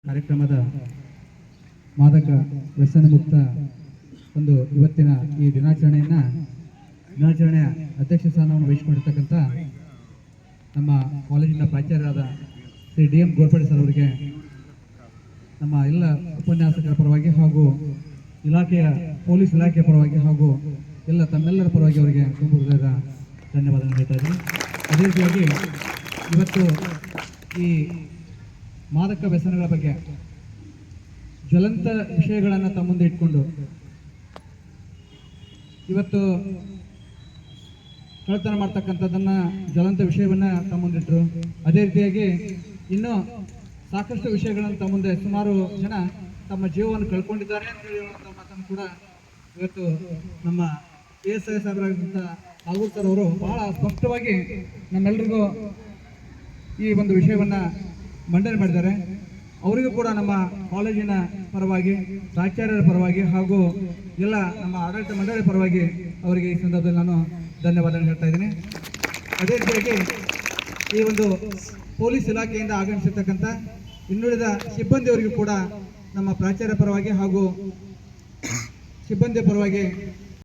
ಕಾರ್ಯಕ್ರಮದ ಮಾದಕ ವ್ಯಸನ ಮುಕ್ತ ಒಂದು ಇವತ್ತಿನ ಈ ದಿನಾಚರಣೆಯ ಅಧ್ಯಕ್ಷ ಸ್ಥಾನವನ್ನು ವಹಿಸಿಕೊಂಡಿರ್ತಕ್ಕಂಥ ನಮ್ಮ ಕಾಲೇಜಿನ ಪ್ರಾಚಾರ್ಯರಾದ Shri D M Ghorpade sir ಅವರಿಗೆ ನಮ್ಮ ಎಲ್ಲ ಉಪನ್ಯಾಸಕರ ಪರವಾಗಿ ಹಾಗೂ ಪೊಲೀಸ್ ಇಲಾಖೆಯ ಪರವಾಗಿ ಹಾಗೂ ತಮ್ಮೆಲ್ಲರ ಪರವಾಗಿ ಅವರಿಗೆ ತುಂಬ ಹೃದಯದ ಧನ್ಯವಾದಗಳನ್ನು ಹೇಳ್ತಾ ಇದ್ದೀನಿ. ಅದೇ ರೀತಿಯಾಗಿ ಇವತ್ತು ಈ ಮಾದಕ ವ್ಯಸನಗಳ ಬಗ್ಗೆ ಜ್ವಲಂತ ವಿಷಯಗಳನ್ನು ತಮ್ಮ ಮುಂದೆ ಇಟ್ಕೊಂಡು ಇವತ್ತು ಕಳ್ಳತನ ಮಾಡ್ತಕ್ಕಂಥದ್ದನ್ನ ಜ್ವಲಂತ ವಿಷಯವನ್ನ ತಮ್ಮ ಮುಂದಿಟ್ಟರು. ಅದೇ ರೀತಿಯಾಗಿ ಇನ್ನೂ ಸಾಕಷ್ಟು ವಿಷಯಗಳನ್ನು ತಮ್ಮ ಮುಂದೆ ಸುಮಾರು ಜನ ತಮ್ಮ ಜೀವವನ್ನು ಕಳ್ಕೊಂಡಿದ್ದಾರೆ ಅಂತ ಹೇಳುವಂಥ ಮಾತನ್ನು ಕೂಡ ಇವತ್ತು ನಮ್ಮ ASI ಸಾಹೇಬರಾದಂಥ ನಾಗೂರ್ ಸರ್ ಅವರು ಬಹಳ ಸ್ಪಷ್ಟವಾಗಿ ನಮ್ಮೆಲ್ಲರಿಗೂ ಈ ಒಂದು ವಿಷಯವನ್ನ ಮಂಡನೆ ಮಾಡಿದ್ದಾರೆ. ಅವರಿಗೂ ಕೂಡ ನಮ್ಮ ಕಾಲೇಜಿನ ಪರವಾಗಿ, ಪ್ರಾಚಾರ್ಯರ ಪರವಾಗಿ ಹಾಗೂ ಎಲ್ಲ ನಮ್ಮ ಆಡಳಿತ ಮಂಡಳಿ ಪರವಾಗಿ ಅವರಿಗೆ ಈ ಸಂದರ್ಭದಲ್ಲಿ ನಾನು ಧನ್ಯವಾದ ಹೇಳ್ತಾ ಇದ್ದೀನಿ. ಅದೇ ರೀತಿಯಾಗಿ ಈ ಒಂದು ಪೊಲೀಸ್ ಇಲಾಖೆಯಿಂದ ಆಗಮಿಸಿರ್ತಕ್ಕಂಥ ಇನ್ನುಳಿದ ಸಿಬ್ಬಂದಿಯವರಿಗೂ ಕೂಡ ನಮ್ಮ ಪ್ರಾಚಾರ್ಯ ಪರವಾಗಿ ಹಾಗೂ ಸಿಬ್ಬಂದಿಯ ಪರವಾಗಿ